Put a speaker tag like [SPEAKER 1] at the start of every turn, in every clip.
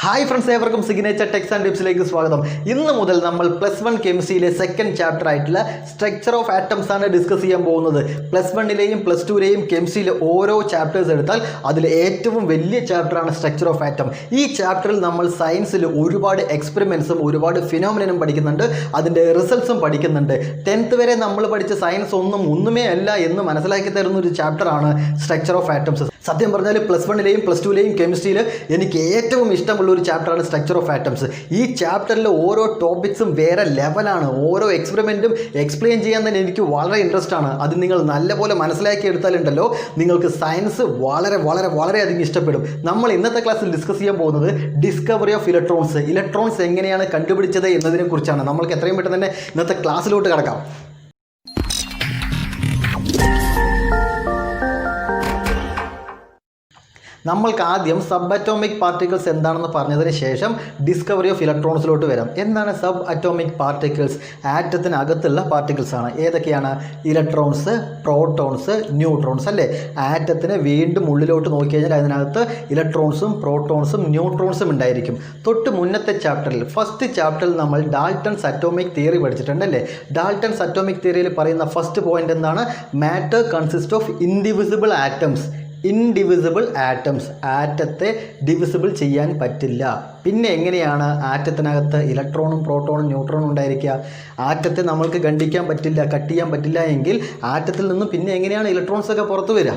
[SPEAKER 1] Hi friends, ഏവർക്കും signature Tex and ടിപ്സിലേക്ക് സ്വാഗതം. ഇന്ന് മുതൽ നമ്മൾ +1 കെമിസ്ട്രിയിലെ സെക്കൻഡ് ചാപ്റ്റർ ആയിട്ടുള്ള സ്ട്രക്ചർ ഓഫ് ആറ്റംസ് ആണ് ഡിസ്കസ് ചെയ്യാൻ പോകുന്നത്. +1ലെയും +2ലെയും കെമിസ്ട്രിയിലെ ഓരോ ചാപ്റ്റേഴ്സ് എടുത്താൽ അതിൽ ഏറ്റവും വലിയ ചാപ്റ്ററാണ് സ്ട്രക്ചർ ഓഫ് ആറ്റം. ഈ ചാപ്റ്ററിൽ നമ്മൾ സയൻസിൽ ഒരുപാട് എക്സ്പെരിമെൻറ്റ്സും ഒരുപാട് ഫിനോമിനനും പഠിക്കുന്നുണ്ട്, അതിൻ്റെ റിസൾട്ട്സും പഠിക്കുന്നുണ്ട്. 10th വരെ നമ്മൾ പഠിച്ച സയൻസ് ഒന്നുമേ അല്ല എന്ന് മനസ്സിലാക്കി തരുന്ന ഒരു ചാപ്റ്ററാണ് സ്ട്രക്ചർ ഓഫ് ആറ്റംസ്. സത്യം പറഞ്ഞാൽ +1ലെയും +2ലെയും കെമിസ്ട്രിയിൽ എനിക്ക് ഏറ്റവും ഇഷ്ടമുള്ള ഒരു ചാപ്റ്ററാണ് സ്ട്രക്ചർ ഓഫ് ആറ്റംസ്. ഈ ചാപ്റ്ററിൽ ഓരോ ടോപ്പിക്സും വേറെ ലെവലാണ്. ഓരോ എക്സ്പെരിമെൻറ്റും എക്സ്പ്ലെയിൻ ചെയ്യാൻ തന്നെ എനിക്ക് വളരെ ഇൻട്രസ്റ്റ് ആണ്. അത് നിങ്ങൾ നല്ലപോലെ മനസ്സിലാക്കി എടുത്താലുണ്ടല്ലോ നിങ്ങൾക്ക് സയൻസ് വളരെയധികം ഇഷ്ടപ്പെടും. നമ്മൾ ഇന്നത്തെ ക്ലാസ്സിൽ ഡിസ്കസ് ചെയ്യാൻ പോകുന്നത് ഡിസ്കവറി ഓഫ് ഇലക്ട്രോൺസ് എങ്ങനെയാണ് കണ്ടുപിടിച്ചത് എന്നതിനെ കുറിച്ചാണ്. നമ്മൾക്ക് എത്രയും പെട്ടെന്ന് തന്നെ ഇന്നത്തെ ക്ലാസ്സിലോട്ട് കടക്കാം. നമ്മൾക്ക് ആദ്യം സബ് അറ്റോമിക് പാർട്ടിക്കിൾസ് എന്താണെന്ന് പറഞ്ഞതിന് ശേഷം ഡിസ്കവറി ഓഫ് ഇലക്ട്രോൺസിലോട്ട് വരാം. എന്താണ് സബ് അറ്റോമിക് പാർട്ടിക്കിൾസ്? ആറ്റത്തിനകത്തുള്ള പാർട്ടിക്കിൾസ് ആണ്. ഏതൊക്കെയാണ്? ഇലക്ട്രോൺസ്, പ്രോട്ടോൺസ്, ന്യൂട്രോൺസ് അല്ലേ. ആറ്റത്തിന് വീണ്ടും ഉള്ളിലോട്ട് നോക്കിക്കഴിഞ്ഞാൽ അതിനകത്ത് ഇലക്ട്രോൺസും പ്രോട്ടോൺസും ന്യൂട്രോൺസും ഉണ്ടായിരിക്കും. തൊട്ട് മുന്നത്തെ ചാപ്റ്ററിൽ ഫസ്റ്റ് ചാപ്റ്ററിൽ നമ്മൾ ഡാൾട്ടൺസ് അറ്റോമിക് തിയറി പഠിച്ചിട്ടുണ്ടല്ലേ. ഡാൾട്ടൺസ് അറ്റോമിക് തിയറിയിൽ പറയുന്ന ഫസ്റ്റ് പോയിന്റ് എന്താണ്? Matter consist of indivisible atoms. ആറ്റത്തെ ഡിവിസിബിൾ ചെയ്യാൻ പറ്റില്ല. പിന്നെ എങ്ങനെയാണ് ആറ്റത്തിനകത്ത് ഇലക്ട്രോണും പ്രോട്ടോണും ന്യൂട്രോണും ഉണ്ടായിരിക്കുക? ആറ്റത്തെ നമ്മൾക്ക് ഖണ്ഡിക്കാൻ പറ്റില്ല, കട്ട് ചെയ്യാൻ പറ്റില്ല എങ്കിൽ ആറ്റത്തിൽ നിന്നും പിന്നെ എങ്ങനെയാണ് ഇലക്ട്രോൺസ് ഒക്കെ പുറത്തു വരിക?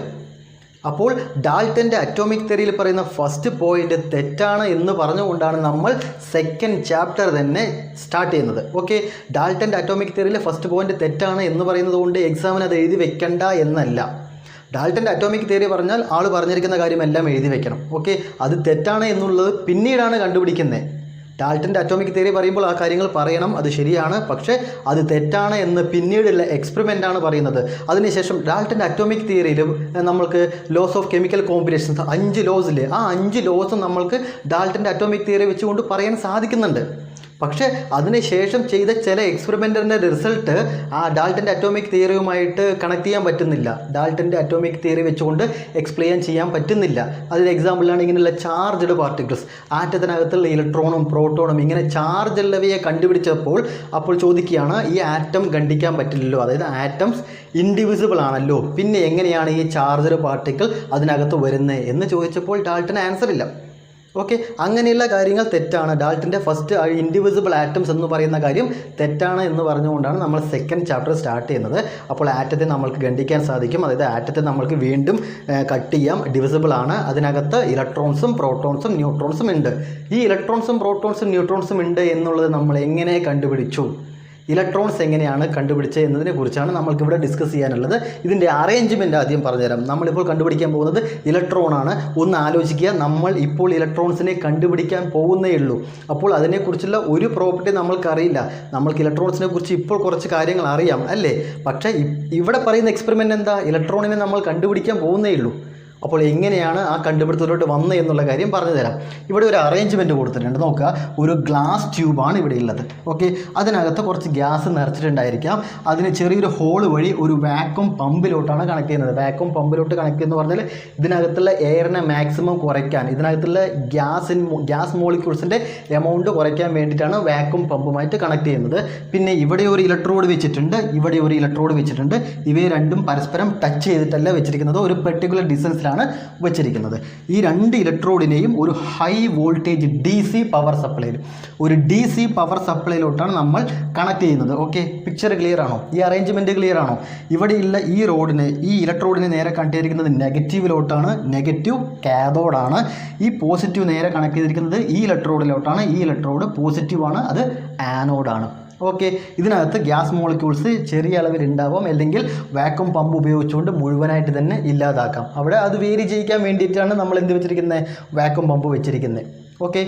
[SPEAKER 1] അപ്പോൾ ഡാൾട്ടൻ്റെ അറ്റോമിക് തിയറിയിൽ പറയുന്ന ഫസ്റ്റ് പോയിന്റ് തെറ്റാണ് എന്ന് പറഞ്ഞുകൊണ്ടാണ് നമ്മൾ സെക്കൻഡ് ചാപ്റ്റർ തന്നെ സ്റ്റാർട്ട് ചെയ്യുന്നത്. ഓക്കെ, ഡാൾട്ടൻ്റെ അറ്റോമിക് തിയറിയിലെ ഫസ്റ്റ് പോയിന്റ് തെറ്റാണ് എന്ന് പറയുന്നത് കൊണ്ട് എക്സാമിന് അത് എഴുതി വെക്കണ്ട എന്നല്ല. ഡാൾട്ടൻ്റെ അറ്റോമിക് തിയറി പറഞ്ഞാൽ ആൾ പറഞ്ഞിരിക്കുന്ന കാര്യമെല്ലാം എഴുതി വെക്കണം. ഓക്കെ, അത് തെറ്റാണ് എന്നുള്ളത് പിന്നീടാണ് കണ്ടുപിടിക്കുന്നത്. ഡാൾട്ടൻ്റെ അറ്റോമിക് തിയറി പറയുമ്പോൾ ആ കാര്യങ്ങൾ പറയണം, അത് ശരിയാണ്. പക്ഷേ അത് തെറ്റാണ് എന്ന് പിന്നീടുള്ള എക്സ്പെരിമെൻ്റാണ് പറയുന്നത്. അതിനുശേഷം ഡാൾട്ടൻ്റെ അറ്റോമിക് തിയറിയിൽ നമ്മൾക്ക് ലോസ് ഓഫ് കെമിക്കൽ കോമ്പിനേഷൻസ് 5 ലോസിൽ ആ 5 ലോസും നമ്മൾക്ക് ഡാൾട്ടൻ്റെ അറ്റോമിക് തിയറി വെച്ചുകൊണ്ട് പറയാൻ സാധിക്കുന്നുണ്ട്. പക്ഷേ അതിനുശേഷം ചെയ്ത ചില എക്സ്പെരിമെൻറ്റിൻ്റെ റിസൾട്ട് ആ ഡാൾട്ടൻ്റെ അറ്റോമിക് തിയറിയുമായിട്ട് കണക്ട് ചെയ്യാൻ പറ്റുന്നില്ല. ഡാൾട്ടൻ്റെ അറ്റോമിക് തിയറി വെച്ചുകൊണ്ട് എക്സ്പ്ലെയിൻ ചെയ്യാൻ പറ്റുന്നില്ല. അതിന് എക്സാമ്പിളാണ് ഇങ്ങനെയുള്ള ചാർജ്ഡ് പാർട്ടിക്കിൾസ്. ആറ്റത്തിനകത്തുള്ള ഇലക്ട്രോണും പ്രോട്ടോണും ഇങ്ങനെ ചാർജ് ഉള്ളവയെ കണ്ടുപിടിച്ചപ്പോൾ അപ്പോൾ ചോദിക്കുകയാണ്, ഈ ആറ്റം ഖണ്ഡിക്കാൻ പറ്റില്ലല്ലോ, അതായത് ആറ്റംസ് ഇൻഡിവിസിബിൾ ആണല്ലോ, പിന്നെ എങ്ങനെയാണ് ഈ ചാർജ്ഡ് പാർട്ടിക്കിൾ അതിനകത്ത് വരുന്നത് എന്ന് ചോദിച്ചപ്പോൾ ഡാൾട്ടന് ആൻസർ ഇല്ല. ഓക്കെ, അങ്ങനെയുള്ള കാര്യങ്ങൾ തെറ്റാണ്. ഡാൾട്ടൻ്റെ ഫസ്റ്റ് ഇൻഡിവിസിബിൾ ആറ്റംസ് എന്ന് പറയുന്ന കാര്യം തെറ്റാണ് എന്ന് പറഞ്ഞുകൊണ്ടാണ് നമ്മൾ സെക്കൻഡ് ചാപ്റ്റർ സ്റ്റാർട്ട് ചെയ്യുന്നത്. അപ്പോൾ ആറ്റത്തെ നമ്മൾക്ക് ഖണ്ഡിക്കാൻ സാധിക്കും, അതായത് ആറ്റത്തെ നമ്മൾക്ക് വീണ്ടും കട്ട് ചെയ്യാം, ഡിവിസിബിൾ ആണ്. അതിനകത്ത് ഇലക്ട്രോൺസും പ്രോട്ടോൺസും ന്യൂട്രോൺസും ഉണ്ട്. ഈ ഇലക്ട്രോൺസും പ്രോട്ടോൺസും ന്യൂട്രോൺസും ഉണ്ട് എന്നുള്ളത് നമ്മൾ എങ്ങനെ കണ്ടുപിടിച്ചു? ഇലക്ട്രോൺസ് എങ്ങനെയാണ് കണ്ടുപിടിച്ചത് എന്നതിനെ കുറിച്ചാണ് നമ്മൾക്കിവിടെ ഡിസ്കസ് ചെയ്യാനുള്ളത്. ഇതിൻ്റെ അറേഞ്ച്മെൻറ്റ് ആദ്യം പറഞ്ഞുതരാം. നമ്മളിപ്പോൾ കണ്ടുപിടിക്കാൻ പോകുന്നത് ഇലക്ട്രോണാണ്. ഒന്ന് ആലോചിക്കുക, നമ്മൾ ഇപ്പോൾ ഇലക്ട്രോൺസിനെ കണ്ടുപിടിക്കാൻ പോകുന്നേ ഉള്ളൂ. അപ്പോൾ അതിനെക്കുറിച്ചുള്ള ഒരു പ്രോപ്പർട്ടി നമ്മൾക്കറിയില്ല. നമ്മൾക്ക് ഇലക്ട്രോൺസിനെ കുറിച്ച് ഇപ്പോൾ കുറച്ച് കാര്യങ്ങൾ അറിയാം അല്ലേ. പക്ഷേ ഇവിടെ പറയുന്ന എക്സ്പെരിമെൻ്റ് എന്താ? ഇലക്ട്രോണിനെ നമ്മൾ കണ്ടുപിടിക്കാൻ പോകുന്നേ ഉള്ളൂ. അപ്പോൾ എങ്ങനെയാണ് ആ കണ്ടുപിടുത്തത്തിലോട്ട് വന്നത് എന്നുള്ള കാര്യം പറഞ്ഞു തരാം. ഇവിടെ ഒരു അറേഞ്ച്മെൻറ്റ് കൊടുത്തിട്ടുണ്ട്. നോക്കുക, ഒരു ഗ്ലാസ് ട്യൂബാണ് ഇവിടെ ഉള്ളത്. ഓക്കെ, അതിനകത്ത് കുറച്ച് ഗ്യാസ് നിറച്ചിട്ടുണ്ടായിരിക്കാം. അതിന് ചെറിയൊരു ഹോൾ വഴി ഒരു വാക്വം പമ്പിലോട്ടാണ് കണക്ട് ചെയ്യുന്നത്. വാക്വം പമ്പിലോട്ട് കണക്ട് ചെയ്യുന്നത് പറഞ്ഞാൽ ഇതിനകത്തുള്ള എയറിനെ മാക്സിമം കുറയ്ക്കാൻ, ഇതിനകത്തുള്ള ഗ്യാസ് മോളിക്യൂൾസിൻ്റെ എമൗണ്ട് കുറയ്ക്കാൻ വേണ്ടിയിട്ടാണ് വാക്വം പമ്പുമായിട്ട് കണക്ട് ചെയ്യുന്നത്. പിന്നെ ഇവിടെ ഒരു ഇലക്ട്രോഡ് വെച്ചിട്ടുണ്ട്, ഇവിടെ ഒരു ഇലക്ട്രോഡ് വെച്ചിട്ടുണ്ട്. ഇവയെ രണ്ടും പരസ്പരം ടച്ച് ചെയ്തിട്ടല്ല വെച്ചിരിക്കുന്നത്, ഒരു പെർട്ടിക്കുലർ ഡിസ്റ്റൻസിലാണ് വെച്ചിരിക്കുന്നത്. ഈ 2 ഇലക്ട്രോഡിനെയും ഒരു ഹൈ വോൾട്ടേജ് DC പവർ സപ്ലൈയിലോട്ടാണ് നമ്മൾ കണക്ട് ചെയ്യുന്നത്. ഓക്കെ, പിക്ചർ ക്ലിയർ ആണോ? ഈ അറേഞ്ച്മെൻറ്റ് ക്ലിയർ ആണോ? ഇവിടെയുള്ള ഈ ഇലക്ട്രോഡിനെ നേരെ കണക്ട് ചെയ്തിരിക്കുന്നത് നെഗറ്റീവിലോട്ടാണ്, നെഗറ്റീവ് കാഥോഡാണ്. ഈ പോസിറ്റീവ് നേരെ കണക്ട് ചെയ്തിരിക്കുന്നത് ഈ ഇലക്ട്രോഡിലോട്ടാണ്, ഈ ഇലക്ട്രോഡ് പോസിറ്റീവാണ്, അത് ആനോഡാണ്. ഓക്കെ, ഇതിനകത്ത് ഗ്യാസ് മോളിക്യൂൾസ് ചെറിയ അളവിൽ ഉണ്ടാവാം, അല്ലെങ്കിൽ വാക്വം പമ്പ് ഉപയോഗിച്ചുകൊണ്ട് മുഴുവനായിട്ട് തന്നെ ഇല്ലാതാക്കാം. അവിടെ അത് വേരി ചെയ്യിക്കാൻ വേണ്ടിയിട്ടാണ് നമ്മൾ എന്ത് വെച്ചിരിക്കുന്നത്? വാക്വം പമ്പ് വെച്ചിരിക്കുന്നത്. ഓക്കെ,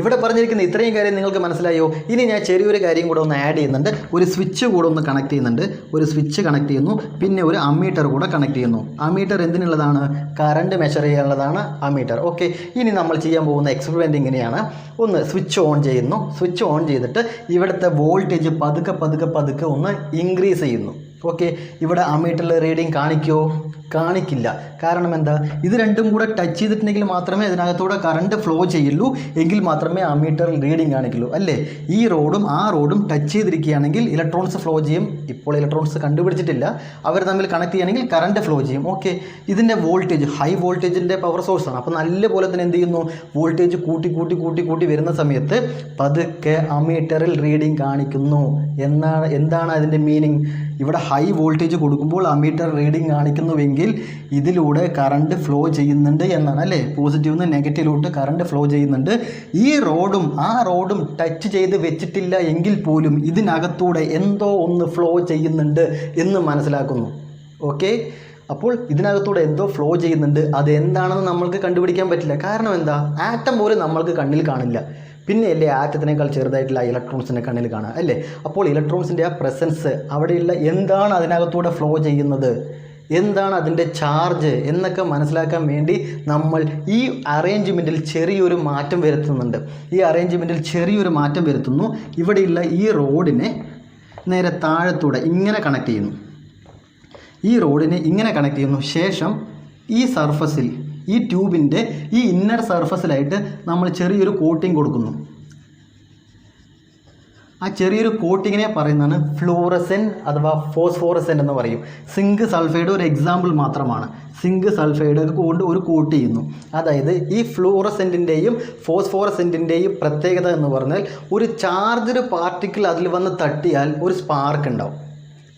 [SPEAKER 1] ഇവിടെ പറഞ്ഞിരിക്കുന്ന ഇത്രയും കാര്യം നിങ്ങൾക്ക് മനസ്സിലായോ? ഇനി ഞാൻ ചെറിയൊരു കാര്യം കൂടെ ഒന്ന് ആഡ് ചെയ്യുന്നുണ്ട്. ഒരു സ്വിച്ച് കൂടെ ഒന്ന് കണക്ട് ചെയ്യുന്നുണ്ട്. ഒരു സ്വിച്ച് കണക്ട് ചെയ്യുന്നു, പിന്നെ ഒരു അമ്മീറ്റർ കൂടെ കണക്ട് ചെയ്യുന്നു. അമ്മീറ്റർ എന്തിനുള്ളതാണ്? കറണ്ട് മെഷർ ചെയ്യാനുള്ളതാണ് അമ്മീറ്റർ. ഓക്കെ, ഇനി നമ്മൾ ചെയ്യാൻ പോകുന്ന എക്സ്പെരിമെൻ്റ് ഇങ്ങനെയാണ്. ഒന്ന് സ്വിച്ച് ഓൺ ചെയ്യുന്നു. സ്വിച്ച് ഓൺ ചെയ്തിട്ട് ഇവിടുത്തെ വോൾട്ടേജ് പതുക്കെ ഒന്ന് ഇൻക്രീസ് ചെയ്യുന്നു. ഓക്കെ, ഇവിടെ അമ്മീറ്ററിൽ റീഡിങ് കാണിക്കില്ല. കാരണം എന്താ, ഇത് രണ്ടും കൂടെ ടച്ച് ചെയ്തിട്ടുണ്ടെങ്കിൽ മാത്രമേ ഇതിനകത്തൂടെ കറണ്ട് ഫ്ലോ ചെയ്യുള്ളൂ, എങ്കിൽ മാത്രമേ അമ്മീറ്ററിൽ റീഡിങ് കാണിക്കുള്ളൂ അല്ലേ. ഈ റോഡും ആ റോഡും ടച്ച് ചെയ്തിരിക്കുകയാണെങ്കിൽ ഇലക്ട്രോൺസ് ഫ്ലോ ചെയ്യും. ഇപ്പോൾ ഇലക്ട്രോൺസ് കണ്ടുപിടിച്ചിട്ടില്ല, അവർ തമ്മിൽ കണക്ട് ചെയ്യുകയാണെങ്കിൽ കറണ്ട് ഫ്ലോ ചെയ്യും. ഓക്കെ, ഇതിൻ്റെ വോൾട്ടേജ് ഹൈ വോൾട്ടേജിൻ്റെ പവർ സോഴ്സാണ്. അപ്പോൾ നല്ലപോലെ തന്നെ എന്ത് ചെയ്യുന്നു, വോൾട്ടേജ് കൂട്ടി വരുന്ന സമയത്ത് പതുക്കെ അമ്മീറ്ററിൽ റീഡിങ് കാണിക്കുന്നു. എന്താണ് അതിൻ്റെ മീനിങ്? ഇവിടെ ഹൈ വോൾട്ടേജ് കൊടുക്കുമ്പോൾ അമ്മീറ്റർ റീഡിങ് കാണിക്കുന്നുവെങ്കിൽ ഇതിലൂടെ കറണ്ട് ഫ്ലോ ചെയ്യുന്നുണ്ട് എന്നാണ് അല്ലേ. പോസിറ്റീവ് നിന്ന് നെഗറ്റീവിലോട്ട് കറണ്ട് ഫ്ലോ ചെയ്യുന്നുണ്ട്. ഈ റോഡും ആ റോഡും ടച്ച് ചെയ്ത് വെച്ചിട്ടില്ല എങ്കിൽ പോലും ഇതിനകത്തൂടെ എന്തോ ഒന്ന് ഫ്ലോ ചെയ്യുന്നുണ്ട് എന്ന് മനസ്സിലാക്കുന്നു. ഓക്കെ, അപ്പോൾ ഇതിനകത്തൂടെ എന്തോ ഫ്ലോ ചെയ്യുന്നുണ്ട്. അതെന്താണെന്ന് നമ്മൾക്ക് കണ്ടുപിടിക്കാൻ പറ്റില്ല. കാരണം എന്താ, ആറ്റം പോലും നമ്മൾക്ക് കണ്ണിൽ കാണില്ല. പിന്നെ അല്ലേ ആറ്റത്തിനേക്കാൾ ചെറുതായിട്ടുള്ള ഇലക്ട്രോൺസിൻ്റെ കണ്ണിൽ കാണുക അല്ലേ. അപ്പോൾ ഇലക്ട്രോൺസിൻ്റെ ആ പ്രസൻസ്, അവിടെയുള്ള എന്താണ് അതിനകത്തൂടെ ഫ്ലോ ചെയ്യുന്നത്, എന്താണ് അതിൻ്റെ ചാർജ് എന്നൊക്കെ മനസ്സിലാക്കാൻ വേണ്ടി നമ്മൾ ഈ അറേഞ്ച്മെൻറ്റിൽ ചെറിയൊരു മാറ്റം വരുത്തുന്നുണ്ട്. ഈ അറേഞ്ച്മെൻറ്റിൽ ചെറിയൊരു മാറ്റം വരുത്തുന്നു. ഇവിടെയുള്ള ഈ റോഡിനെ നേരെ താഴത്തൂടെ ഇങ്ങനെ കണക്ട് ചെയ്യുന്നു. ഈ റോഡിനെ ഇങ്ങനെ കണക്ട് ചെയ്യുന്നു. ശേഷം ഈ സർഫസിൽ, ഈ ട്യൂബിൻ്റെ ഈ ഇന്നർ സർഫസിലായിട്ട് നമ്മൾ ചെറിയൊരു കോട്ടിങ് കൊടുക്കുന്നു. ആ ചെറിയൊരു കോട്ടിങ്ങിനെ പറയുന്നതാണ് ഫ്ലൂറസെൻറ്റ് അഥവാ ഫോസ്ഫോറസെൻ്റ് എന്ന് പറയും. സിങ്ക് സൾഫൈഡ് ഒരു എക്സാമ്പിൾ മാത്രമാണ്. സിങ്ക് സൾഫൈഡ് കൊണ്ട് ഒരു കോട്ട് ചെയ്യുന്നു. അതായത് ഈ ഫ്ലൂറസെൻറ്റിൻ്റെയും ഫോസ്ഫോറസെൻറ്റിൻ്റെയും പ്രത്യേകത എന്ന് പറഞ്ഞാൽ ഒരു ചാർജ്ഡ് പാർട്ടിക്കിൾ അതിൽ വന്ന് തട്ടിയാൽ ഒരു സ്പാർക്ക് ഉണ്ടാവും.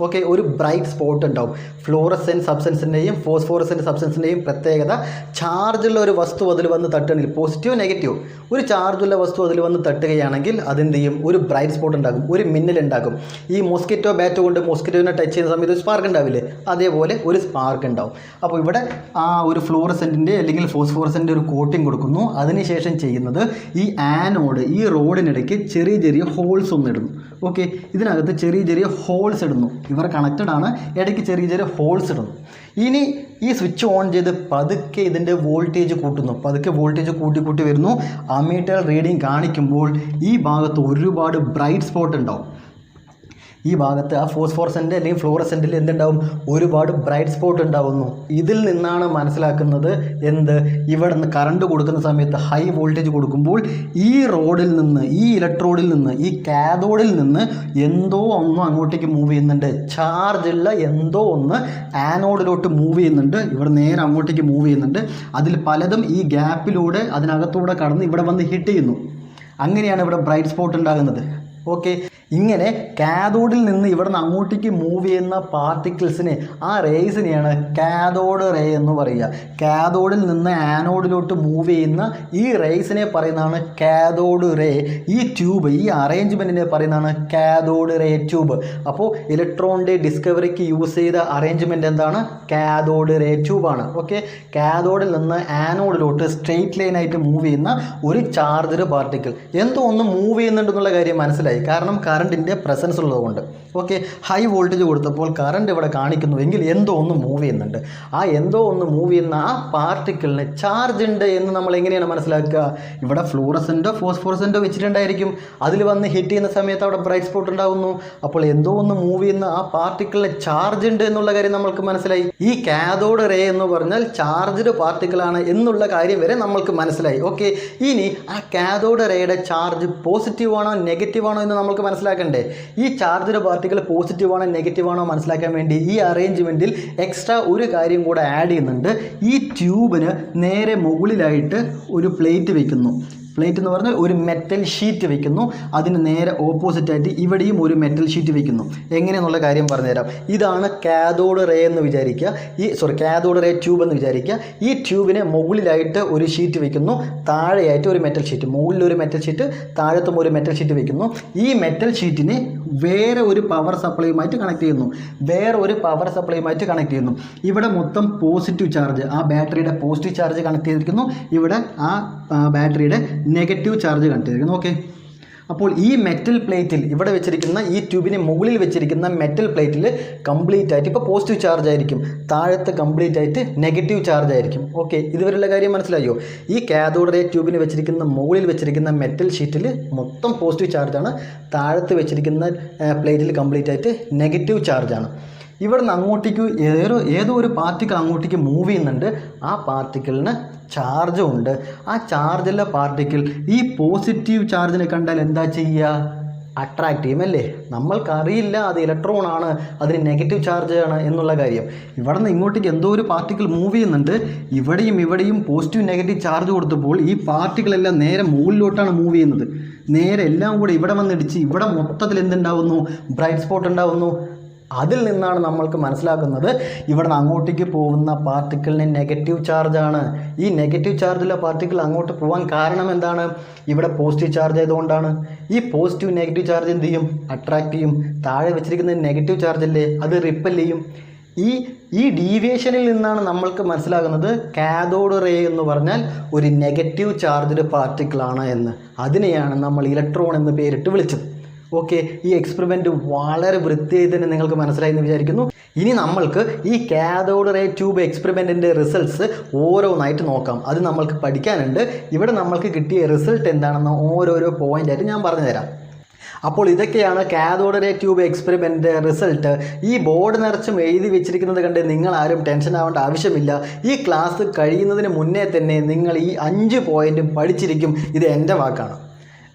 [SPEAKER 1] ഓക്കെ, ഒരു ബ്രൈറ്റ് സ്പോട്ട് ഉണ്ടാവും. ഫ്ലൂറസെൻറ്റ് സബ്സ്റ്റൻസിൻ്റെയും ഫോസ്ഫോറസെൻറ്റ് സബ്സ്റ്റൻസിൻ്റെയും പ്രത്യേകത, ചാർജുള്ള ഒരു വസ്തു അതിൽ വന്ന് തട്ടുകയാണെങ്കിൽ, പോസിറ്റീവ് നെഗറ്റീവ്, ഒരു ചാർജുള്ള വസ്തു അതിൽ വന്ന് തട്ടുകയാണെങ്കിൽ അതെന്ത് ചെയ്യും, ഒരു ബ്രൈറ്റ് സ്പോട്ട് ഉണ്ടാകും, ഒരു മിന്നലുണ്ടാകും. ഈ മോസ്കിറ്റോ ബാറ്റ് കൊണ്ട് മോസ്കിറ്റോനെ ടച്ച് ചെയ്യുന്ന സമയത്ത് ഒരു സ്പാർക്ക് ഉണ്ടാവില്ലേ, അതേപോലെ ഒരു സ്പാർക്ക് ഉണ്ടാവും. അപ്പോൾ ഇവിടെ ആ ഒരു ഫ്ലൂറസെൻറ്റിൻ്റെ അല്ലെങ്കിൽ ഫോസ്ഫോറസെൻ്റ് ഒരു കോട്ടിങ് കൊടുക്കുന്നു. അതിനുശേഷം ചെയ്യുന്നത് ഈ ആനോഡ്, ഈ റോഡിനിടയ്ക്ക് ചെറിയ ചെറിയ ഹോൾസ് ഒന്ന് ഇടുന്നു. ഓക്കെ, ഇതിനകത്ത് ചെറിയ ചെറിയ ഹോൾസ് ഇടുന്നു. ഇവർ കണക്റ്റഡ് ആണ്, ഇടയ്ക്ക് ചെറിയ ചെറിയ ഹോൾസ് ഇടുന്നു. ഇനി ഈ സ്വിച്ച് ഓൺ ചെയ്ത് പതുക്കെ ഇതിൻ്റെ വോൾട്ടേജ് കൂട്ടുന്നു. പതുക്കെ വോൾട്ടേജ് കൂട്ടി വരുന്നു. അമ്മീറ്റർ റീഡിങ് കാണിക്കുമ്പോൾ ഈ ഭാഗത്ത് ഒരുപാട് ബ്രൈറ്റ് സ്പോട്ട് ഉണ്ടാവും. ഈ ഭാഗത്ത് ആ ഫോസ്ഫോറസെൻ്റ് അല്ലെങ്കിൽ ഫ്ലൂറസെൻറ്റിൽ എന്തുണ്ടാവും, ഒരുപാട് ബ്രൈറ്റ് സ്പോട്ട് ഉണ്ടാവുന്നു. ഇതിൽ നിന്നാണ് മനസ്സിലാക്കുന്നത് എന്ത്, ഇവിടെ നിന്ന് കറണ്ട് കൊടുക്കുന്ന സമയത്ത് ഹൈ വോൾട്ടേജ് കൊടുക്കുമ്പോൾ ഈ റോഡിൽ നിന്ന്, ഈ ഇലക്ട്രോഡിൽ നിന്ന്, ഈ കാഥോഡിൽ നിന്ന് എന്തോ ഒന്ന് അങ്ങോട്ടേക്ക് മൂവ് ചെയ്യുന്നുണ്ട്. ചാർജുള്ള എന്തോ ഒന്ന് ആനോഡിലോട്ട് മൂവ് ചെയ്യുന്നുണ്ട്. ഇവിടെ നേരെ അങ്ങോട്ടേക്ക് മൂവ് ചെയ്യുന്നുണ്ട്. അതിൽ പലതും ഈ ഗ്യാപ്പിലൂടെ അതിനകത്തൂടെ കടന്ന് ഇവിടെ വന്ന് ഹിറ്റ് ചെയ്യുന്നു. അങ്ങനെയാണ് ഇവിടെ ബ്രൈറ്റ് സ്പോട്ട് ഉണ്ടാകുന്നത്. ഓക്കെ, ഇങ്ങനെ കാഥോഡിൽ നിന്ന് ഇവിടെ നിന്ന് അങ്ങോട്ടേക്ക് മൂവ് ചെയ്യുന്ന പാർട്ടിക്കിൾസിനെ, ആ റേസിനെയാണ് കാഥോഡ് റേ എന്ന് പറയുക. കാഥോഡിൽ നിന്ന് ആനോഡിലോട്ട് മൂവ് ചെയ്യുന്ന ഈ റേസിനെ പറയുന്നതാണ് കാഥോഡ് റേ. ഈ ട്യൂബ്, ഈ അറേഞ്ച്മെൻറ്റിനെ പറയുന്നതാണ് കാഥോഡ് റേ ട്യൂബ്. അപ്പോൾ ഇലക്ട്രോണിൻ്റെ ഡിസ്കവറിക്ക് യൂസ് ചെയ്ത അറേഞ്ച്മെൻറ്റ് എന്താണ്, കാഥോഡ് റേ ട്യൂബാണ്. ഓക്കെ, കാഥോഡിൽ നിന്ന് ആനോഡിലോട്ട് സ്ട്രെയിറ്റ് ലൈനായിട്ട് മൂവ് ചെയ്യുന്ന ഒരു ചാർജ്ഡ് പാർട്ടിക്കിൾ എന്തോ ഒന്ന് മൂവ് ചെയ്യുന്നുണ്ടെന്നുള്ള കാര്യം മനസ്സിലായി. കാരണം കറണ്ടിൻ്റെ പ്രസൻസ് ഉള്ളതുകൊണ്ട്. ഓക്കെ, ഹൈ വോൾട്ടേജ് കൊടുത്തപ്പോൾ കറണ്ട് ഇവിടെ കാണിക്കുന്നുവെങ്കിൽ എന്തോ ഒന്ന് മൂവ് ചെയ്യുന്നുണ്ട്. ആ എന്തോ ഒന്ന് മൂവ് ചെയ്യുന്ന ആ പാർട്ടിക്കിളിന് ചാർജ് ഉണ്ട് എന്ന് നമ്മൾ എങ്ങനെയാണ് മനസ്സിലാക്കുക? ഇവിടെ ഫ്ലൂറസെൻറ്റോ ഫോസ്ഫോറസെൻറ്റോ വെച്ചിട്ടുണ്ടായിരിക്കും. അതിൽ വന്ന് ഹിറ്റ് ചെയ്യുന്ന സമയത്ത് അവിടെ ബ്രൈറ്റ് സ്പോട്ട് ഉണ്ടാകുന്നു. അപ്പോൾ എന്തോ ഒന്ന് മൂവ് ചെയ്യുന്ന ആ പാർട്ടിക്കിളിന് ചാർജ് ഉണ്ട് എന്നുള്ള കാര്യം നമ്മൾക്ക് മനസ്സിലായി. ഈ കാഥോഡ് റേ എന്ന് പറഞ്ഞാൽ ചാർജ്ഡ് പാർട്ടിക്കിളാണ് എന്നുള്ള കാര്യം വരെ നമ്മൾക്ക് മനസ്സിലായി. ഓക്കെ, ഇനി ആ കാഥോഡ് റേയുടെ ചാർജ് പോസിറ്റീവ് ആണോ നെഗറ്റീവ് ആണോ എന്ന് നമ്മൾക്ക് മനസ്സിലാക്കണ്ടേ? ഈ ചാർജ്ഡ് പാർട്ടിക്കിൾ പോസിറ്റീവ് ആണോ നെഗറ്റീവ് ആണോ മനസ്സിലാക്കാൻ വേണ്ടി ഈ അറേഞ്ച്മെൻറ്റിൽ എക്സ്ട്രാ ഒരു കാര്യം കൂടെ ആഡ് ചെയ്യുന്നുണ്ട്. ഈ ട്യൂബിന് നേരെ മുകളിലായിട്ട് ഒരു പ്ലേറ്റ് വയ്ക്കുന്നു. പ്ലേറ്റ് എന്ന് പറഞ്ഞാൽ ഒരു മെറ്റൽ ഷീറ്റ് വെക്കുന്നു. അതിന് നേരെ ഓപ്പോസിറ്റായിട്ട് ഇവിടെയും ഒരു മെറ്റൽ ഷീറ്റ് വെക്കുന്നു. എങ്ങനെയെന്നുള്ള കാര്യം പറഞ്ഞുതരാം. ഇതാണ് കാഥോഡ് റേ എന്ന് വിചാരിക്കുക. കാഥോഡ് റേ ട്യൂബ് എന്ന് വിചാരിക്കുക. ഈ ട്യൂബിന് മുകളിലായിട്ട് ഒരു ഷീറ്റ് വെക്കുന്നു, താഴെയായിട്ട് ഒരു മെറ്റൽ ഷീറ്റ്, മുകളിലൊരു മെറ്റൽ ഷീറ്റ്, താഴത്തും ഒരു മെറ്റൽ ഷീറ്റ് വെക്കുന്നു. ഈ മെറ്റൽ ഷീറ്റിനെ വേറെ ഒരു പവർ സപ്ലൈയുമായിട്ട് കണക്ട് ചെയ്യുന്നു. ഇവിടെ മൊത്തം പോസിറ്റീവ് ചാർജ്, ആ ബാറ്ററിയുടെ പോസിറ്റീവ് ചാർജ് കണക്ട് ചെയ്തിരിക്കുന്നു. ഇവിടെ ആ ബാറ്ററിയുടെ നെഗറ്റീവ് ചാർജ് കണക്ട് ചെയ്തിരിക്കുന്നു. ഓക്കെ, അപ്പോൾ ഈ മെറ്റൽ പ്ലേറ്റിൽ, ഇവിടെ വെച്ചിരിക്കുന്ന ഈ ട്യൂബിന് മുകളിൽ വെച്ചിരിക്കുന്ന മെറ്റൽ പ്ലേറ്റിൽ കംപ്ലീറ്റ് ആയിട്ട് ഇപ്പോൾ പോസിറ്റീവ് ചാർജ് ആയിരിക്കും, താഴത്ത് കംപ്ലീറ്റ് ആയിട്ട് നെഗറ്റീവ് ചാർജ് ആയിരിക്കും. ഓക്കെ, ഇതുവരെയുള്ള കാര്യം മനസ്സിലായോ? ഈ കാഥോഡ് റേ ട്യൂബിന് വെച്ചിരിക്കുന്ന മുകളിൽ വെച്ചിരിക്കുന്ന മെറ്റൽ ഷീറ്റിൽ മൊത്തം പോസിറ്റീവ് ചാർജാണ്, താഴത്ത് വെച്ചിരിക്കുന്ന പ്ലേറ്റിൽ കംപ്ലീറ്റ് ആയിട്ട് നെഗറ്റീവ് ചാർജാണ്. ഇവിടുന്ന് അങ്ങോട്ടേക്ക് ഏതോ ഒരു പാർട്ടിക്കിൾ അങ്ങോട്ടേക്ക് മൂവ് ചെയ്യുന്നുണ്ട്. ആ പാർട്ടിക്കിളിന് ചാർജും ഉണ്ട്. ആ ചാർജുള്ള പാർട്ടിക്കിൾ ഈ പോസിറ്റീവ് ചാർജിനെ കണ്ടാൽ എന്താ ചെയ്യുക? അട്രാക്റ്റ് ചെയ്യും അല്ലേ? നമ്മൾക്കറിയില്ല അത് ഇലക്ട്രോൺ ആണ്, അതിന് നെഗറ്റീവ് ചാർജ് ആണ് എന്നുള്ള കാര്യം. ഇവിടെ നിന്ന് ഇങ്ങോട്ടേക്ക് എന്തോ ഒരു പാർട്ടിക്കിൾ മൂവ് ചെയ്യുന്നുണ്ട്. ഇവിടെയും പോസിറ്റീവ് നെഗറ്റീവ് ചാർജ് കൊടുത്തപ്പോൾ ഈ പാർട്ടിക്കിളെല്ലാം നേരെ മുകളിലോട്ടാണ് മൂവ് ചെയ്യുന്നത്. നേരെ എല്ലാം കൂടെ ഇവിടെ വന്നിടിച്ച് ഇവിടെ മൊത്തത്തിൽ എന്തുണ്ടാവുന്നു? ബ്രൈറ്റ് സ്പോട്ട് ഉണ്ടാവുന്നു. അതിൽ നിന്നാണ് നമ്മൾക്ക് മനസ്സിലാക്കുന്നത് ഇവിടെ നിന്ന് അങ്ങോട്ടേക്ക് പോകുന്ന പാർട്ടിക്കിളിന് നെഗറ്റീവ് ചാർജാണ്. ഈ നെഗറ്റീവ് ചാർജുള്ള പാർട്ടിക്കിൾ അങ്ങോട്ട് പോകാൻ കാരണം എന്താണ്? ഇവിടെ പോസിറ്റീവ് ചാർജ് ആയതുകൊണ്ടാണ്. ഈ പോസിറ്റീവ് നെഗറ്റീവ് ചാർജ് എന്ത് ചെയ്യും? അട്രാക്റ്റ് ചെയ്യും. താഴെ വെച്ചിരിക്കുന്ന നെഗറ്റീവ് ചാർജ് അല്ലേ, അത് റിപ്പൽ ചെയ്യും. ഈ ഡീവിയേഷനിൽ നിന്നാണ് നമ്മൾക്ക് മനസ്സിലാകുന്നത് കാഥോഡ് റേ എന്ന് പറഞ്ഞാൽ ഒരു നെഗറ്റീവ് ചാർജ്ഡ് പാർട്ടിക്കിളാണ് എന്ന്. അതിനെയാണ് നമ്മൾ ഇലക്ട്രോൺ എന്ന് പേരിട്ട് വിളിച്ചത്. ഓക്കെ, ഈ എക്സ്പെരിമെൻറ്റ് വളരെ വൃത്തിയായി തന്നെ നിങ്ങൾക്ക് മനസ്സിലായി എന്ന് വിചാരിക്കുന്നു. ഇനി നമ്മൾക്ക് ഈ കാഥോഡ് റേ ട്യൂബ് എക്സ്പെരിമെൻറ്റിൻ്റെ റിസൾട്ട്സ് ഓരോന്നായിട്ട് നോക്കാം. അത് നമ്മൾക്ക് പഠിക്കാനുണ്ട്. ഇവിടെ നമ്മൾക്ക് കിട്ടിയ റിസൾട്ട് എന്താണെന്ന് ഓരോരോ പോയിൻ്റായിട്ട് ഞാൻ പറഞ്ഞു തരാം. അപ്പോൾ ഇതൊക്കെയാണ് cathode ray tube experiment result. ഈ ബോർഡ് നിറച്ചും എഴുതി വെച്ചിരിക്കുന്നത് കണ്ട് നിങ്ങൾ ആരും ടെൻഷൻ ആവേണ്ട ആവശ്യമില്ല. ഈ ക്ലാസ് കഴിയുന്നതിന് മുന്നേ തന്നെ നിങ്ങൾ ഈ 5 പോയിൻറ്റും പഠിച്ചിരിക്കും. ഇത് എൻ്റെ വാക്കാണ്.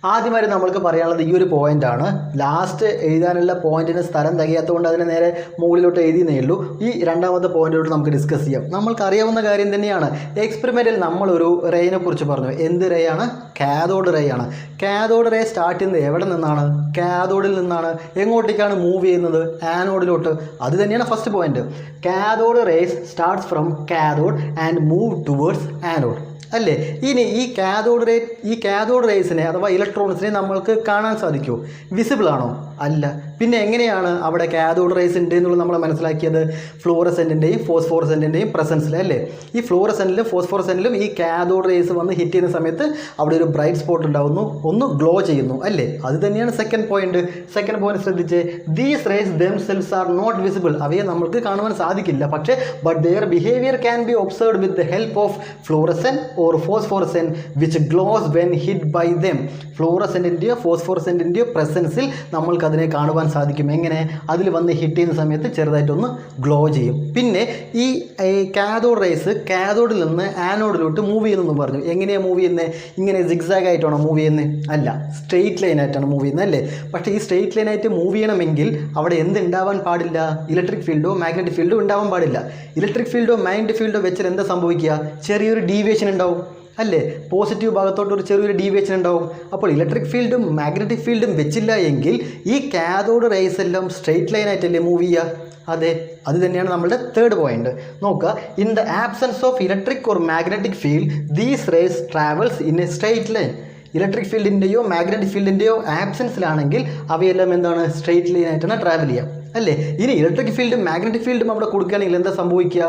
[SPEAKER 1] ആദ്യമായിട്ട് നമ്മൾക്ക് പറയാനുള്ളത് ഈ ഒരു പോയിൻ്റാണ്. ലാസ്റ്റ് എഴുതാനുള്ള പോയിൻറ്റിന് സ്ഥലം തികയാത്തതുകൊണ്ട് അതിനെ നേരെ മുകളിലോട്ട് എഴുതിയേ ഉള്ളൂ. ഈ രണ്ടാമത്തെ പോയിൻറ്റിലോട്ട് നമുക്ക് ഡിസ്കസ് ചെയ്യാം. നമ്മൾക്കറിയാവുന്ന കാര്യം തന്നെയാണ്. എക്സ്പെരിമെൻറ്റിൽ നമ്മളൊരു റേയിനെ കുറിച്ച് പറഞ്ഞു. എന്ത് റേ ആണ്? കാഥോഡ് റേ ആണ്. കാഥോഡ് റേ സ്റ്റാർട്ട് ചെയ്യുന്നത് എവിടെ നിന്നാണ്? കാഥോഡിൽ നിന്നാണ്. എങ്ങോട്ടേക്കാണ് മൂവ് ചെയ്യുന്നത്? ആനോഡിലോട്ട്. അത് തന്നെയാണ് first point. Cathode rays starts from cathode and move towards anode അല്ലേ? ഇനി ഈ കാഥോഡ് റേസിനെ അഥവാ ഇലക്ട്രോൺസിനെ നമ്മൾക്ക് കാണാൻ സാധിക്കുമോ? വിസിബിൾ ആണോ? അല്ല. പിന്നെ എങ്ങനെയാണ് അവിടെ കാഥോഡ് റേസ് ഉണ്ട് എന്നുള്ളത് നമ്മൾ മനസ്സിലാക്കിയത്? ഫ്ലോറസെൻറ്റിൻ്റെയും ഫോസ്ഫോറസെൻറ്റിൻ്റെയും പ്രസൻസിൽ അല്ലേ? ഈ ഫ്ലോറസെൻറ്റിലും ഫോസ്ഫോറസെൻറ്റിലും ഈ കാഥോഡ് റേസ് വന്ന് ഹിറ്റ് ചെയ്യുന്ന സമയത്ത് അവിടെ ഒരു ബ്രൈറ്റ് സ്പോട്ട് ഉണ്ടാവുന്നു, ഒന്ന് ഗ്ലോ ചെയ്യുന്നു അല്ലേ? അത് തന്നെയാണ് സെക്കൻഡ് പോയിന്റ് ശ്രദ്ധിച്ച്. These rays themselves are not visible. അവയെ നമ്മൾക്ക് കാണുവാൻ സാധിക്കില്ല. പക്ഷേ but their behaviour can be observed with the help of fluorescent or phosphorescent which glows when hit by them. ഫ്ലോറസെൻറ്റിൻ്റെയോ ഫോസ്ഫോറസെൻറ്റിൻ്റെയോ പ്രസൻസിൽ നമ്മൾക്ക് അതിനെ കാണുവാൻ സാധിക്കും. എങ്ങനെ? അതിൽ വന്ന് ഹിറ്റ് ചെയ്യുന്ന സമയത്ത് ചെറുതായിട്ടൊന്ന് ഗ്ലോ ചെയ്യും. പിന്നെ ഈ കാഥോഡ് റേസ് കാഥോഡിൽ നിന്ന് ആനോഡിലോട്ട് മൂവ് ചെയ്യുന്നെന്ന് പറഞ്ഞു. എങ്ങനെയാണ് മൂവ് ചെയ്യുന്നത്? ഇങ്ങനെ സിഗ്സാഗ് ആയിട്ടാണോ മൂവ് ചെയ്യുന്നത്? അല്ല, സ്ട്രെയിറ്റ് ലൈനായിട്ടാണ് മൂവ് ചെയ്യുന്നത് അല്ലേ? പക്ഷേ ഈ സ്ട്രെയിറ്റ് ലൈനായിട്ട് മൂവ് ചെയ്യണമെങ്കിൽ അവിടെ എന്തുണ്ടാവാൻ പാടില്ല? ഇലക്ട്രിക് ഫീൽഡോ മാഗ്നറ്റിക് ഫീൽഡോ ഉണ്ടാവാൻ പാടില്ല. ഇലക്ട്രിക് ഫീൽഡോ മാഗ്നറ്റിക് ഫീൽഡോ വെച്ചാൽ എന്താ സംഭവിക്കുക? ചെറിയൊരു ഡീവിയേഷൻ ഉണ്ടാവും അല്ലേ? പോസിറ്റീവ് ഭാഗത്തോട്ട് ഒരു ചെറിയൊരു ഡീവിയേഷൻ ഉണ്ടാവും. അപ്പോൾ ഇലക്ട്രിക് ഫീൽഡും മാഗ്നറ്റിക് ഫീൽഡും വെച്ചില്ല എങ്കിൽ ഈ കാഥോഡ് റേസ് എല്ലാം സ്ട്രെയിറ്റ് ലൈനായിട്ടല്ലേ മൂവ് ചെയ്യുക? അതെ, അത് തന്നെയാണ് നമ്മളുടെ തേർഡ് പോയിന്റ്. നോക്കുക, in the absence of electric or magnetic field these rays travels in a straight line. Electric ഫീൽഡിൻ്റെയോ മാഗ്നറ്റിക് ഫീൽഡിൻ്റെയോ ആബ്സെൻസിലാണെങ്കിൽ അവയെല്ലാം എന്താണ്? സ്ട്രെയിറ്റ് ലൈനായിട്ടാണ് ട്രാവൽ ചെയ്യുക അല്ലേ? ഇനി ഇലക്ട്രിക് ഫീൽഡും മാഗ്നറ്റിക് ഫീൽഡും അവിടെ കൊടുക്കുകയാണെങ്കിൽ എന്താ സംഭവിക്കുക?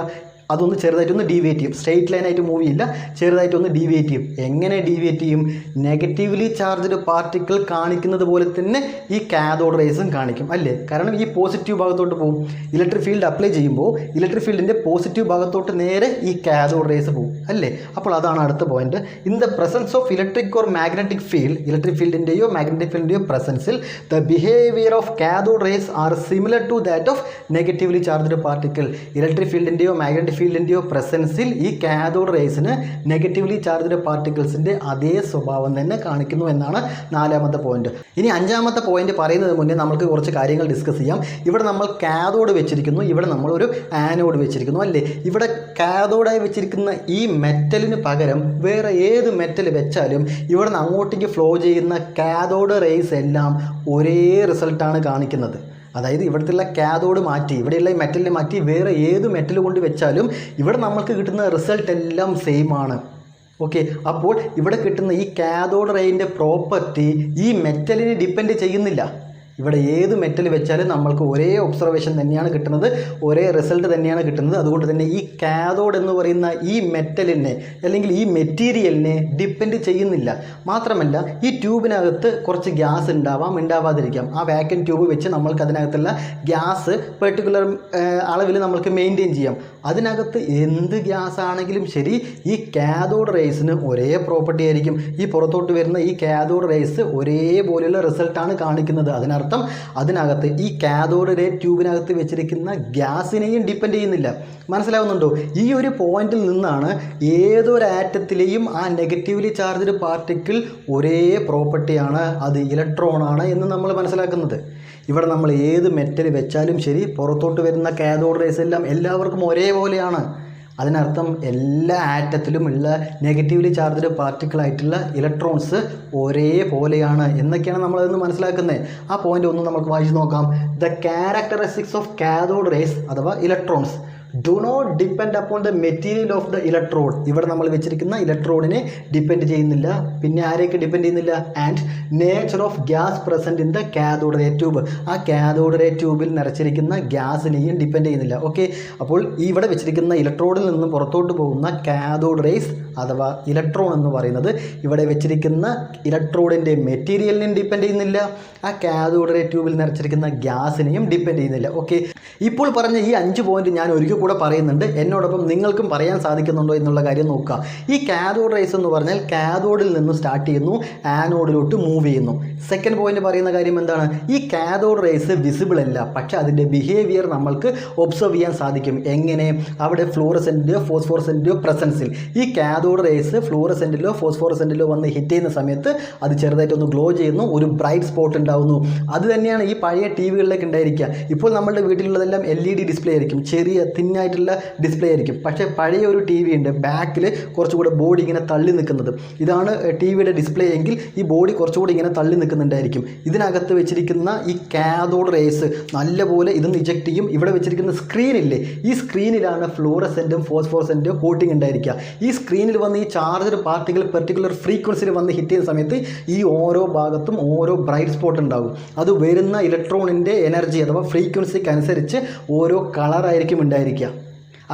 [SPEAKER 1] അതൊന്ന് ചെറുതായിട്ടൊന്ന് ഡീവിയേറ്റ് ചെയ്യും. സ്ട്രെയിറ്റ് ലൈനായിട്ട് മൂവ് ചെയ്യില്ല, ചെറുതായിട്ടൊന്ന് ഡീവിയേറ്റ് ചെയ്യും. എങ്ങനെ ഡീവിയേറ്റ് ചെയ്യും? നെഗറ്റീവ്ലി ചാർജ്ഡ് പാർട്ടിക്കിൾ കാണിക്കുന്നത് പോലെ തന്നെ ഈ കാഥോഡ് റേസും കാണിക്കും അല്ലേ? കാരണം ഈ പോസിറ്റീവ് ഭാഗത്തോട്ട് പോകും. ഇലക്ട്രിക് ഫീൽഡ് അപ്ലൈ ചെയ്യുമ്പോൾ ഇലക്ട്രിക് ഫീൽഡിൻ്റെ പോസിറ്റീവ് ഭാഗത്തോട്ട് നേരെ ഈ കാഥോഡ് റേസ് പോകും അല്ലേ? അപ്പോൾ അതാണ് അടുത്ത point. In the presence of electric or magnetic field, electric ഫീൽഡിൻ്റെയോ മാഗ്നറ്റിക് ഫീൽഡിൻ്റെയോ പ്രസൻസിൽ the behaviour of cathode rays are similar to that of negatively charged particle. Electric ഫീൽഡിൻ്റെയോ മാഗ്നറ്റിക് ഫീൽഡിൻ്റെയോ പ്രസൻസിൽ ഈ കാഥോഡ് റേസിന് നെഗറ്റീവ്ലി ചാർജ്ഡ് പാർട്ടിക്കിൾസിൻ്റെ അതേ സ്വഭാവം തന്നെ കാണിക്കുന്നു എന്നാണ് നാലാമത്തെ പോയിന്റ്. ഇനി അഞ്ചാമത്തെ പോയിന്റ് പറയുന്നതിന് മുന്നേ നമുക്ക് കുറച്ച് കാര്യങ്ങൾ ഡിസ്കസ് ചെയ്യാം. ഇവിടെ നമ്മൾ കാഥോഡ് വെച്ചിരിക്കുന്നു, ഇവിടെ നമ്മളൊരു ആനോഡ് വെച്ചിരിക്കുന്നു അല്ലേ? ഇവിടെ കാഥോഡായി വെച്ചിരിക്കുന്ന ഈ മെറ്റലിന് പകരം വേറെ ഏത് മെറ്റൽ വെച്ചാലും ഇവിടെ നിന്ന് അങ്ങോട്ടേക്ക് ഫ്ലോ ചെയ്യുന്ന കാഥോഡ് റേസ് എല്ലാം ഒരേ റിസൾട്ടാണ് കാണിക്കുന്നത്. അതായത് ഇവിടുത്തെ കാഥോഡ് മാറ്റി ഇവിടെയുള്ള ഈ മെറ്റലിനെ മാറ്റി വേറെ ഏത് മെറ്റൽ കൊണ്ട് വെച്ചാലും ഇവിടെ നമ്മൾക്ക് കിട്ടുന്ന റിസൾട്ട് എല്ലാം സെയിം ആണ്. ഓക്കെ, അപ്പോൾ ഇവിടെ കിട്ടുന്ന ഈ കാഥോഡ് റേയിൻ്റെ പ്രോപ്പർട്ടി ഈ മെറ്റലിനെ ഡിപ്പെൻഡ് ചെയ്യുന്നില്ല. ഇവിടെ ഏത് മെറ്റൽ വെച്ചാലും നമ്മൾക്ക് ഒരേ ഒബ്സർവേഷൻ തന്നെയാണ് കിട്ടുന്നത്, ഒരേ റിസൾട്ട് തന്നെയാണ് കിട്ടുന്നത്. അതുകൊണ്ട് തന്നെ ഈ കാഥോഡ് എന്ന് പറയുന്ന ഈ മെറ്റലിനെ അല്ലെങ്കിൽ ഈ മെറ്റീരിയലിനെ ഡിപ്പെൻഡ് ചെയ്യുന്നില്ല. മാത്രമല്ല ഈ ട്യൂബിനകത്ത് കുറച്ച് ഗ്യാസ് ഉണ്ടാവാം, ഉണ്ടാവാതിരിക്കാം. ആ വാക്യൂം ട്യൂബ് വെച്ച് നമ്മൾക്ക് അതിനകത്തുള്ള ഗ്യാസ് പെർട്ടിക്കുലർ അളവിൽ നമ്മൾക്ക് മെയിൻറ്റെയിൻ ചെയ്യാം. അതിനകത്ത് എന്ത് ഗ്യാസ് ആണെങ്കിലും ശരി ഈ കാഥോഡ് റേസിന് ഒരേ പ്രോപ്പർട്ടി ആയിരിക്കും. ഈ പുറത്തോട്ട് വരുന്ന ഈ കാഥോഡ് റേസ് ഒരേപോലെയുള്ള റിസൾട്ടാണ് കാണിക്കുന്നത്. അതിനർത്ഥം അതിനർത്ഥം അതിനകത്ത് ഈ കാഥോഡ് റേ ട്യൂബിനകത്ത് വെച്ചിരിക്കുന്ന ഗ്യാസിനെയും ഡിപ്പെൻഡ് ചെയ്യുന്നില്ല. മനസ്സിലാവുന്നുണ്ടോ? ഈ ഒരു പോയിന്റിൽ നിന്നാണ് ഏതൊരു ആറ്റത്തിലെയും ആ നെഗറ്റീവ്ലി ചാർജ്ഡ് പാർട്ടിക്കിൾ ഒരേ പ്രോപ്പർട്ടിയാണ്, അത് ഇലക്ട്രോണാണ് എന്ന് നമ്മൾ മനസ്സിലാക്കുന്നത്. ഇവിടെ നമ്മൾ ഏത് മെറ്റൽ വെച്ചാലും ശരി, പുറത്തോട്ട് വരുന്ന കാഥോഡ് റേസ് എല്ലാം എല്ലാവർക്കും ഒരേപോലെയാണ്. അതിനർത്ഥം എല്ലാ ആറ്റത്തിലും ഉള്ള നെഗറ്റീവ്ലി ചാർജ്ഡ് പാർട്ടിക്കിളായിട്ടുള്ള ഇലക്ട്രോൺസ് ഒരേപോലെയാണ് എന്നൊക്കെയാണ് നമ്മളതൊന്ന് മനസ്സിലാക്കുന്നത്. ആ പോയിന്റ് ഒന്ന് നമുക്ക് വായിച്ച് നോക്കാം. The characteristics of cathode rays അഥവാ electrons do not depend upon the material of the electrode. ഇവിടെ നമ്മൾ വെച്ചിരിക്കുന്ന ഇലക്ട്രോഡിനെ ഡിപ്പെൻഡ് ചെയ്യുന്നില്ല. പിന്നെ ആരെയൊക്കെ ഡിപ്പെൻഡ് ചെയ്യുന്നില്ല? And nature of gas present in the cathode ray tube. ആ കാഥോഡ് റേ ട്യൂബിൽ നിറച്ചിരിക്കുന്ന ഗ്യാസിനെയും ഡിപ്പെൻഡ് ചെയ്യുന്നില്ല. ഓക്കെ, അപ്പോൾ ഇവിടെ വെച്ചിരിക്കുന്ന ഇലക്ട്രോഡിൽ നിന്ന് പുറത്തോട്ട് പോകുന്ന കാഥോഡ് റേസ് അഥവാ ഇലക്ട്രോൺ എന്ന് പറയുന്നത് ഇവിടെ വെച്ചിരിക്കുന്ന ഇലക്ട്രോഡിൻ്റെ മെറ്റീരിയലിനെയും ഡിപ്പെൻഡ് ചെയ്യുന്നില്ല, ആ കാഥോഡ് റേ ട്യൂബിൽ നിറച്ചിരിക്കുന്ന ഗ്യാസിനെയും ഡിപ്പെൻഡ് ചെയ്യുന്നില്ല. ഓക്കെ, ഇപ്പോൾ പറഞ്ഞ ഈ 5 പോയിന്റ് ഞാൻ ഒരിക്കൽ കൂടെ പറയുന്നുണ്ട്. എന്നോടൊപ്പം നിങ്ങൾക്കും പറയാൻ സാധിക്കുന്നുണ്ടോ എന്നുള്ള കാര്യം നോക്കുക. ഈ കാഥോഡ് റേസ് എന്ന് പറഞ്ഞാൽ കാഥോഡിൽ നിന്ന് സ്റ്റാർട്ട് ചെയ്യുന്നു, ആനോഡിലോട്ട് മൂവ് ചെയ്യുന്നു. സെക്കൻഡ് പോയിന്റ് പറയുന്ന കാര്യം എന്താണ്? ഈ കാഥോഡ് റേസ് വിസിബിൾ അല്ല, പക്ഷേ അതിൻ്റെ ബിഹേവിയർ നമ്മൾക്ക് ഒബ്സർവ് ചെയ്യാൻ സാധിക്കും. എങ്ങനെ? അവിടെ ഫ്ലൂറസെൻറ്റിൻ്റെയോ ഫോസ്ഫോറസെൻറ്റിൻ്റെയോ പ്രസൻസിൽ ഈ കാഥോഡ് റേസ് ഫ്ലൂറസെൻറ്റിലോ ഫോസ്ഫോറസെൻറ്റിലോ വന്ന് ഹിറ്റ് ചെയ്യുന്ന സമയത്ത് അത് ചെറുതായിട്ടൊന്ന് ഗ്ലോ ചെയ്യുന്നു, ഒരു ബ്രൈറ്റ് സ്പോട്ട് ഉണ്ടാകുന്നു. അത് തന്നെയാണ് ഈ പഴയ ടി വികളിലേക്ക് ഉണ്ടായിരിക്കുക. ഇപ്പോൾ നമ്മളുടെ വീട്ടിലുള്ളതെല്ലാം LED ഡിസ്പ്ലേ ആയിരിക്കും, ചെറിയ തിന്നായിട്ടുള്ള ഡിസ്പ്ലേ ആയിരിക്കും. പക്ഷേ പഴയ ഒരു ടി വി ഉണ്ട്, ബാക്കിൽ കുറച്ചുകൂടെ ബോഡി ഇങ്ങനെ തള്ളി നിൽക്കുന്നത്. ഇതാണ് ടി വിയുടെ ഡിസ്പ്ലേ എങ്കിൽ ഈ ബോഡി കുറച്ചുകൂടി ഇങ്ങനെ തള്ളി നിൽക്കുന്നുണ്ടായിരിക്കും. ഇതിനകത്ത് വെച്ചിരിക്കുന്ന ഈ കാഥോഡ് റേസ് നല്ലപോലെ ഇതൊന്ന് ഇജക്ട് ചെയ്യും. ഇവിടെ വെച്ചിരിക്കുന്ന സ്ക്രീനില്ലേ, ഈ സ്ക്രീനിലാണ് ഫ്ലൂറസെൻറ്റും ഫോസ്ഫോറസെൻറ്റും കോട്ടിംഗ് ഉണ്ടായിരിക്കുക. ഈ സ്ക്രീനിൽ വന്ന് ഈ ചാർജ്ഡ് പാർട്ടിക്കിൾ പെർട്ടിക്കുലർ ഫ്രീക്വൻസിയിൽ വന്ന് ഹിറ്റ് ചെയ്യുന്ന സമയത്ത് ഈ ഓരോ ഭാഗത്തും ഓരോ ബ്രൈറ്റ് സ്പോട്ട് ഉണ്ടാകും. അത് വരുന്ന ഇലക്ട്രോണിൻ്റെ എനർജി അഥവാ ഫ്രീക്വൻസിക്ക് അനുസരിച്ച് ഓരോ കളറായിരിക്കും ഉണ്ടായിരിക്കുക.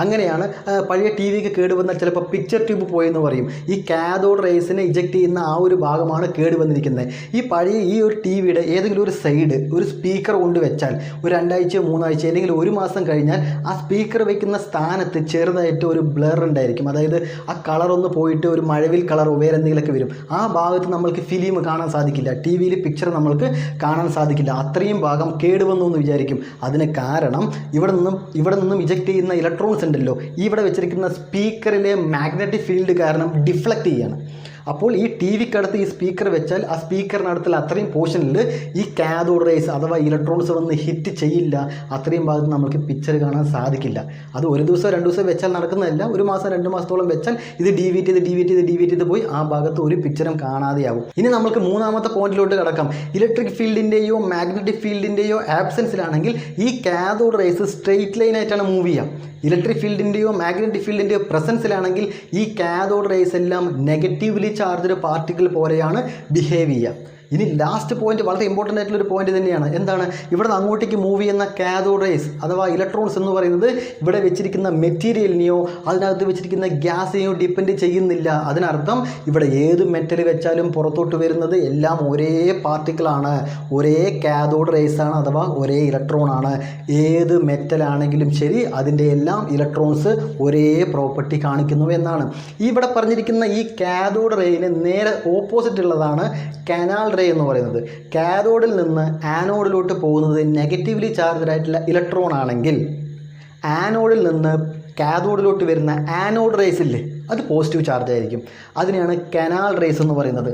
[SPEAKER 1] അങ്ങനെയാണ് പഴയ ടി വിക്ക് കേടുവന്നാൽ ചിലപ്പോൾ പിക്ചർ ട്യൂബ് പോയെന്ന് പറയും. ഈ കാഥോഡ് റേസിനെ ഇജക്റ്റ് ചെയ്യുന്ന ആ ഒരു ഭാഗമാണ് കേടുവന്നിരിക്കുന്നത്. ഈ പഴയ ഈ ഒരു ടി വിയുടെ ഏതെങ്കിലും ഒരു സൈഡ് ഒരു സ്പീക്കർ കൊണ്ട് വെച്ചാൽ ഒരു 2 ആഴ്ചയോ 3 ആഴ്ച അല്ലെങ്കിൽ 1 മാസം കഴിഞ്ഞാൽ ആ സ്പീക്കർ വയ്ക്കുന്ന സ്ഥാനത്ത് ചെറുതായിട്ട് ഒരു ബ്ലർ ഉണ്ടായിരിക്കും. അതായത് ആ കളറൊന്ന് പോയിട്ട് ഒരു മഴവിൽ കളറോ വേറെ എന്തെങ്കിലുമൊക്കെ വരും. ആ ഭാഗത്ത് നമ്മൾക്ക് ഫിലിം കാണാൻ സാധിക്കില്ല, ടി വിയിൽ പിക്ചർ നമ്മൾക്ക് കാണാൻ സാധിക്കില്ല. അത്രയും ഭാഗം കേടുവന്നു എന്ന് വിചാരിക്കും. അതിന് കാരണം ഇവിടെ നിന്നും ഇജക്റ്റ് ചെയ്യുന്ന ഇലക്ട്രോൺസ് ഉണ്ടല്ലോ, ഇവിടെ വെച്ചിരിക്കുന്ന സ്പീക്കറിലെ മാഗ്നറ്റിക് ഫീൽഡ് കാരണം ഡിഫ്ലക്റ്റ് ചെയ്യാണ്. അപ്പോൾ ഈ ടി വിക്കടുത്ത് ഈ സ്പീക്കർ വെച്ചാൽ ആ സ്പീക്കറിനടുത്തുള്ള അത്രയും പോർഷനിൽ ഈ കാഥോഡ് റേസ് അഥവാ ഇലക്ട്രോൺസ് വന്ന് ഹിറ്റ് ചെയ്യില്ല. അത്രയും ഭാഗത്ത് നമുക്ക് പിക്ചർ കാണാൻ സാധിക്കില്ല. അത് ഒരു ദിവസം 2 ദിവസം വെച്ചാൽ നടക്കുന്നതല്ല, 1 മാസം 2 മാസത്തോളം വെച്ചാൽ ഇത് ഡീവീറ്റ് ചെയ്ത് പോയി ആ ഭാഗത്ത് ഒരു പിക്ചറും കാണാതെയാവും. ഇനി നമുക്ക് 3ാമത്തെ പോയിന്റിലോട്ട് കിടക്കാം. ഇലക്ട്രിക് ഫീൽഡിൻ്റെയോ മാഗ്നറ്റിക് ഫീൽഡിൻ്റെയോ ആബ്സെൻസിലാണെങ്കിൽ ഈ കാഥോഡ് റേസ് സ്ട്രെയിറ്റ് ലൈൻ ആയിട്ടാണ് മൂവ് ചെയ്യുക. ഇലക്ട്രിക് ഫീൽഡിൻ്റെയോ മാഗ്നറ്റിക് ഫീൽഡിൻ്റെയോ പ്രസൻസിലാണെങ്കിൽ ഈ കാഥോഡ് റേസ് എല്ലാം നെഗറ്റീവ്ലി ചാർജ്ഡ് പാർട്ടിക്കിൾ പോലെയാണ് ബിഹേവ് ചെയ്യുക. ഇനി ലാസ്റ്റ് പോയിന്റ് വളരെ ഇമ്പോർട്ടൻ്റ് ആയിട്ടുള്ളൊരു പോയിന്റ് തന്നെയാണ്. എന്താണ്? ഇവിടെ നിന്ന് അങ്ങോട്ടേക്ക് മൂവ് ചെയ്യുന്ന കാഥോഡ് റേസ് അഥവാ ഇലക്ട്രോൺസ് എന്ന് പറയുന്നത് ഇവിടെ വെച്ചിരിക്കുന്ന മെറ്റീരിയലിനെയോ അതിനകത്ത് വെച്ചിരിക്കുന്ന ഗ്യാസിനെയോ ഡിപ്പെൻഡ് ചെയ്യുന്നില്ല. അതിനർത്ഥം ഇവിടെ ഏത് മെറ്റൽ വെച്ചാലും പുറത്തോട്ട് വരുന്നത് എല്ലാം ഒരേ പാർട്ടിക്കിളാണ്, ഒരേ കാഥോഡ് റേസ് ആണ് അഥവാ ഒരേ ഇലക്ട്രോൺ ആണ്. ഏത് മെറ്റലാണെങ്കിലും ശരി അതിൻ്റെ എല്ലാം ഇലക്ട്രോൺസ് ഒരേ പ്രോപ്പർട്ടി കാണിക്കുന്നു എന്നാണ്. ഇവിടെ പറഞ്ഞിരിക്കുന്ന ഈ കാഥോഡ് റേയിന് നേരെ ഓപ്പോസിറ്റ് ഉള്ളതാണ് കനാൽ റേ എന്ന് പറയുന്നത്. കാഥോഡിൽ നിന്ന് ആനോഡിലോട്ട് പോകുന്നത് നെഗറ്റീവ്ലി ചാർജ്ഡ് ആയിട്ടുള്ള ഇലക്ട്രോൺ ആണെങ്കിൽ ആനോഡിൽ നിന്ന് കാഥോഡിലോട്ട് വരുന്ന ആനോഡ് റേസ് ഇല്ലേ, അത് പോസിറ്റീവ് ചാർജ് ആയിരിക്കും. അതിനെയാണ് കനാൽ റേസ് എന്ന് പറയുന്നത്.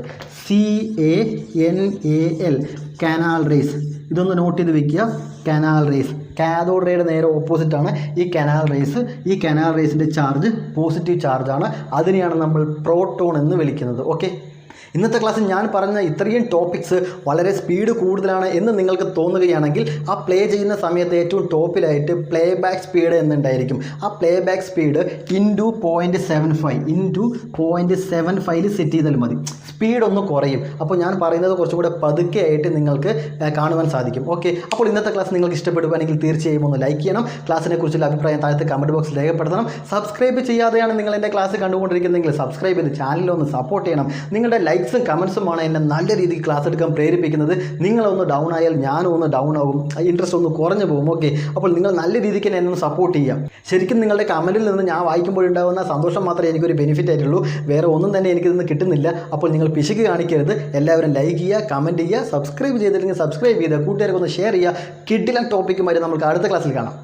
[SPEAKER 1] CANAL canal rays. ഇതൊന്ന് നോട്ട് ചെയ്ത് വെക്കുക. കനാൽ റേസ് കാഥോഡ് റേയുടെ നേരെ ഓപ്പോസിറ്റാണ് ഈ കനാൽ റേസ്. ഈ കനാൽ റേസിൻ്റെ ചാർജ് പോസിറ്റീവ് ചാർജാണ്. അതിനെയാണ് നമ്മൾ പ്രോട്ടോൺ എന്ന് വിളിക്കുന്നത്. ഓക്കെ, ഇന്നത്തെ ക്ലാസ്സിൽ ഞാൻ പറഞ്ഞ ഇത്രയും ടോപ്പിക്സ് വളരെ സ്പീഡ് കൂടുതലാണ് എന്ന് നിങ്ങൾക്ക് തോന്നുകയാണെങ്കിൽ ആ പ്ലേ ചെയ്യുന്ന സമയത്ത് ഏറ്റവും ടോപ്പിലായിട്ട് പ്ലേ ബാക്ക് സ്പീഡ് എന്നുണ്ടായിരിക്കും. ആ play back speed into 0.75 set ചെയ്താൽ മതി. സ്പീഡ് ഒന്ന് കുറയും. അപ്പോൾ ഞാൻ പറയുന്നത് കുറച്ചുകൂടെ പതുക്കെ ആയിട്ട് നിങ്ങൾക്ക് കാണുവാൻ സാധിക്കും. ഓക്കെ, അപ്പോൾ ഇന്നത്തെ ക്ലാസ് നിങ്ങൾക്ക് ഇഷ്ടപ്പെടുകയാണെങ്കിൽ തീർച്ചയായും ഒന്ന് ലൈക്ക് ചെയ്യണം. ക്ലാസ്സിനെ കുറിച്ചുള്ള അഭിപ്രായം താഴത്തെ കമൻറ്റ് ബോക്സിൽ രേഖപ്പെടുത്തണം. സബ്സ്ക്രൈബ് ചെയ്യാതെയാണ് നിങ്ങൾ എൻ്റെ ക്ലാസ് കണ്ടുകൊണ്ടിരിക്കുന്നതെങ്കിൽ സബ്സ്ക്രൈബ് ചെയ്ത് ചാനലൊന്ന് സപ്പോർട്ട് ചെയ്യണം. നിങ്ങളുടെ ലൈക്ക് ലൈക്സും കമൻസുമാണ് എന്നെ നല്ല രീതിയിൽ ക്ലാസ് എടുക്കാൻ പ്രേരിപ്പിക്കുന്നത്. നിങ്ങളൊന്ന് ഡൗൺ ആയാൽ ഞാനും ഒന്ന് ഡൗൺ ആകും, ഇൻട്രസ്റ്റ് ഒന്ന് കുറഞ്ഞു പോകും. ഓക്കെ, അപ്പോൾ നിങ്ങൾ നല്ല രീതിക്ക് എന്നെ ഒന്ന് സപ്പോർട്ട് ചെയ്യാം. ശരിക്കും നിങ്ങളുടെ കമൻറ്റിൽ നിന്ന് ഞാൻ വായിക്കുമ്പോഴുണ്ടാകുന്ന സന്തോഷം മാത്രമേ എനിക്കൊരു ബെനിഫിറ്റ് ആയിട്ടുള്ളൂ, വേറെ ഒന്നും തന്നെ എനിക്കിതൊന്നും കിട്ടുന്നില്ല. അപ്പോൾ നിങ്ങൾ പിശുക്ക് കാണിക്കരുത്. എല്ലാവരും ലൈക്ക് ചെയ്യുക, കമൻറ്റ് ചെയ്യുക, സബ്സ്ക്രൈബ് ചെയ്തില്ലെങ്കിൽ സബ്സ്ക്രൈബ് ചെയ്യുക, കൂട്ടുകാർക്ക് ഒന്ന് ഷെയർ ചെയ്യുക. കിഡിലൻ ടോപ്പിക്കുമായിട്ട് നമുക്ക് അടുത്ത ക്ലാസ്സിൽ കാണാം.